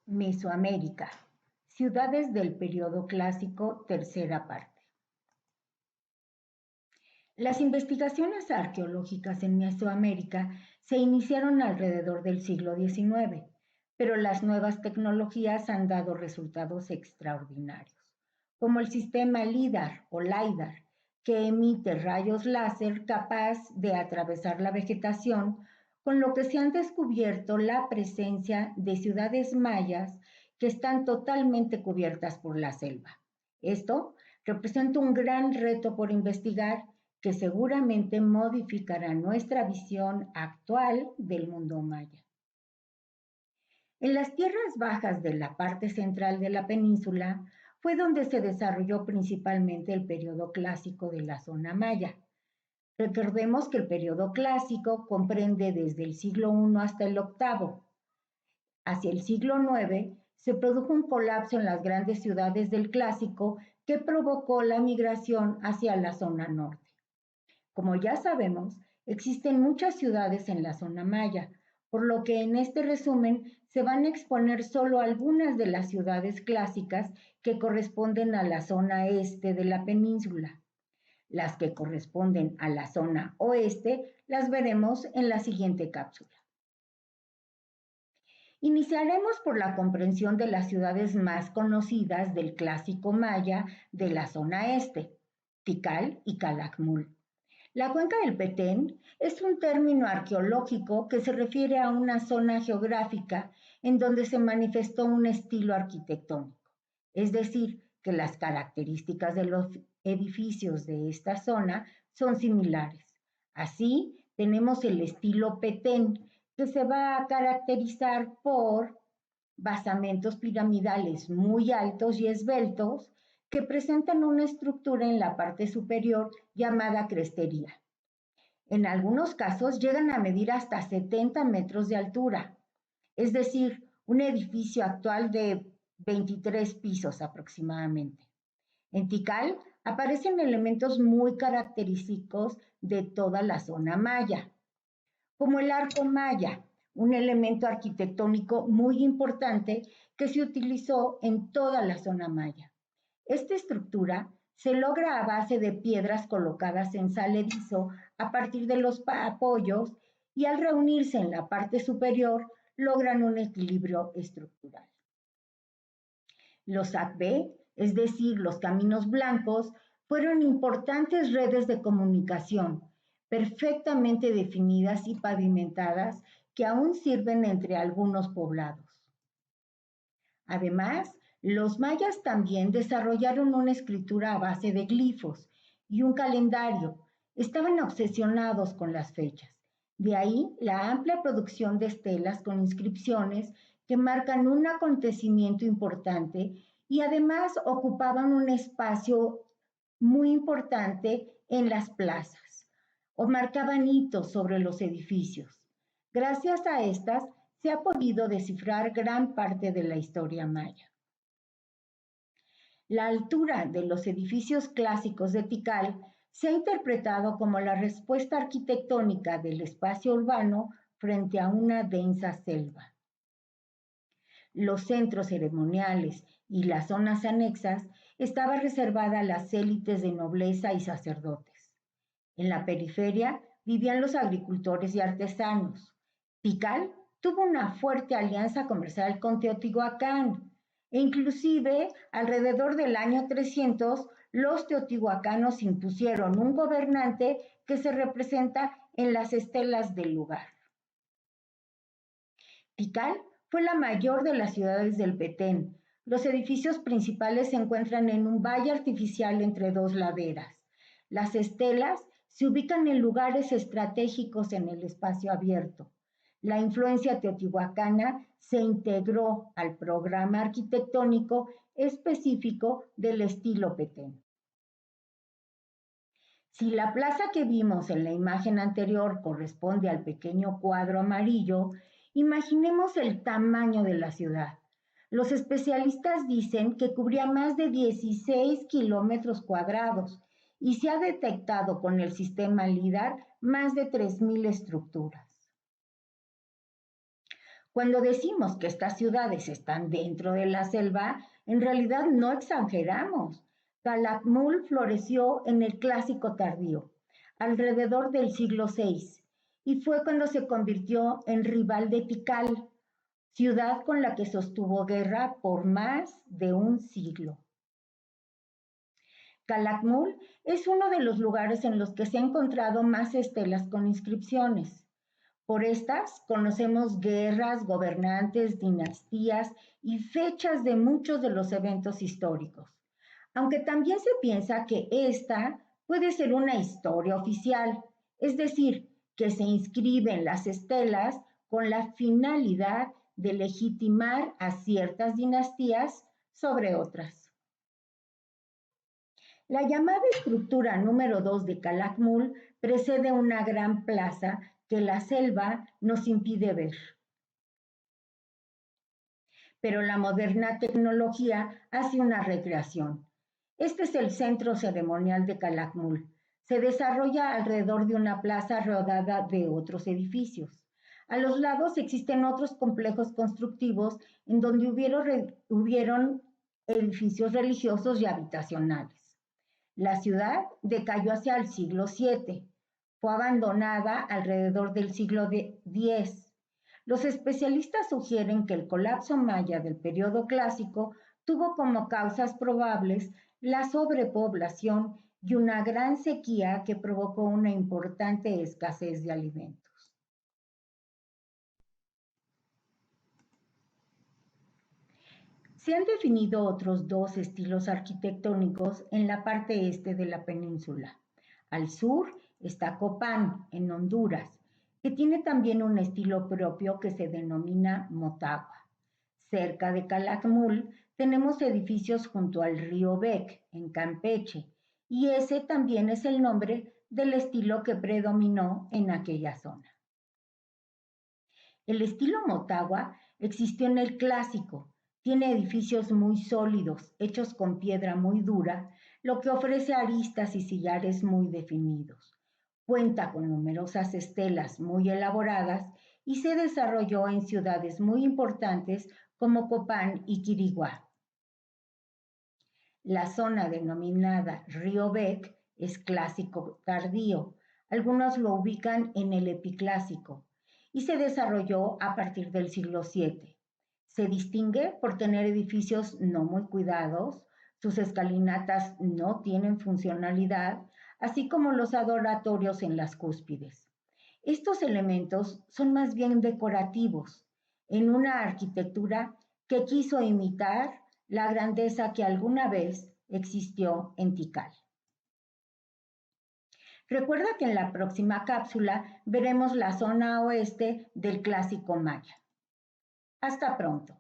Mesoamérica. Ciudades del periodo clásico, tercera parte. Las investigaciones arqueológicas en Mesoamérica se iniciaron alrededor del siglo XIX, pero las nuevas tecnologías han dado resultados extraordinarios, como el sistema LIDAR o LIDAR, que emite rayos láser capaz de atravesar la vegetación, con lo que se han descubierto la presencia de ciudades mayas que están totalmente cubiertas por la selva. Esto representa un gran reto por investigar que seguramente modificará nuestra visión actual del mundo maya. En las tierras bajas de la parte central de la península fue donde se desarrolló principalmente el periodo clásico de la zona maya. Recordemos que el periodo clásico comprende desde el siglo I hasta el VIII. Hacia el siglo IX se produjo un colapso en las grandes ciudades del clásico que provocó la migración hacia la zona norte. Como ya sabemos, existen muchas ciudades en la zona maya, por lo que en este resumen se van a exponer solo algunas de las ciudades clásicas que corresponden a la zona este de la península. Las que corresponden a la zona oeste las veremos en la siguiente cápsula. Iniciaremos por la comprensión de las ciudades más conocidas del clásico maya de la zona este, Tikal y Calakmul. La cuenca del Petén es un término arqueológico que se refiere a una zona geográfica en donde se manifestó un estilo arquitectónico, es decir, que las características de los edificios de esta zona son similares. Así, tenemos el estilo Petén, que se va a caracterizar por basamentos piramidales muy altos y esbeltos, que presentan una estructura en la parte superior llamada crestería. En algunos casos llegan a medir hasta 70 metros de altura, es decir, un edificio actual de 23 pisos aproximadamente. En Tikal aparecen elementos muy característicos de toda la zona maya, como el arco maya, un elemento arquitectónico muy importante que se utilizó en toda la zona maya. Esta estructura se logra a base de piedras colocadas en saledizo a partir de los apoyos y al reunirse en la parte superior logran un equilibrio estructural. Los Akbe, es decir, los caminos blancos, fueron importantes redes de comunicación, perfectamente definidas y pavimentadas que aún sirven entre algunos poblados. Además, los mayas también desarrollaron una escritura a base de glifos y un calendario. Estaban obsesionados con las fechas. De ahí la amplia producción de estelas con inscripciones que marcan un acontecimiento importante y además ocupaban un espacio muy importante en las plazas o marcaban hitos sobre los edificios. Gracias a estas se ha podido descifrar gran parte de la historia maya. La altura de los edificios clásicos de Tikal se ha interpretado como la respuesta arquitectónica del espacio urbano frente a una densa selva. Los centros ceremoniales y las zonas anexas estaban reservadas a las élites de nobleza y sacerdotes. En la periferia vivían los agricultores y artesanos. Tikal tuvo una fuerte alianza comercial con Teotihuacán e inclusive alrededor del año 300 los teotihuacanos impusieron un gobernante que se representa en las estelas del lugar. Tikal fue la mayor de las ciudades del Petén. Los edificios principales se encuentran en un valle artificial entre dos laderas. Las estelas se ubican en lugares estratégicos en el espacio abierto. La influencia teotihuacana se integró al programa arquitectónico específico del estilo Petén. Si la plaza que vimos en la imagen anterior corresponde al pequeño cuadro amarillo, imaginemos el tamaño de la ciudad. Los especialistas dicen que cubría más de 16 kilómetros cuadrados y se ha detectado con el sistema LIDAR más de 3,000 estructuras. Cuando decimos que estas ciudades están dentro de la selva, en realidad no exageramos. Calakmul floreció en el Clásico Tardío, alrededor del siglo VI, y fue cuando se convirtió en rival de Tikal, ciudad con la que sostuvo guerra por más de un siglo. Calakmul es uno de los lugares en los que se han encontrado más estelas con inscripciones. Por estas conocemos guerras, gobernantes, dinastías y fechas de muchos de los eventos históricos. Aunque también se piensa que esta puede ser una historia oficial, es decir, que se inscriben las estelas con la finalidad de legitimar a ciertas dinastías sobre otras. La llamada estructura número 2 de Calakmul precede una gran plaza que la selva nos impide ver. Pero la moderna tecnología hace una recreación. Este es el centro ceremonial de Calakmul. Se desarrolla alrededor de una plaza rodeada de otros edificios. A los lados existen otros complejos constructivos en donde hubieron edificios religiosos y habitacionales. La ciudad decayó hacia el siglo VII. Fue abandonada alrededor del siglo X. Los especialistas sugieren que el colapso maya del periodo clásico tuvo como causas probables la sobrepoblación y una gran sequía que provocó una importante escasez de alimentos. Se han definido otros dos estilos arquitectónicos en la parte este de la península. Al sur está Copán, en Honduras, que tiene también un estilo propio que se denomina Motagua. Cerca de Calakmul tenemos edificios junto al río Bec, en Campeche, y ese también es el nombre del estilo que predominó en aquella zona. El estilo Motagua existió en el clásico. Tiene edificios muy sólidos, hechos con piedra muy dura, lo que ofrece aristas y sillares muy definidos. Cuenta con numerosas estelas muy elaboradas y se desarrolló en ciudades muy importantes como Copán y Quiriguá. La zona denominada Río Bec es clásico tardío. Algunos lo ubican en el epiclásico y se desarrolló a partir del siglo VII. Se distingue por tener edificios no muy cuidados, sus escalinatas no tienen funcionalidad, así como los adoratorios en las cúspides. Estos elementos son más bien decorativos en una arquitectura que quiso imitar la grandeza que alguna vez existió en Tikal. Recuerda que en la próxima cápsula veremos la zona oeste del clásico maya. Hasta pronto.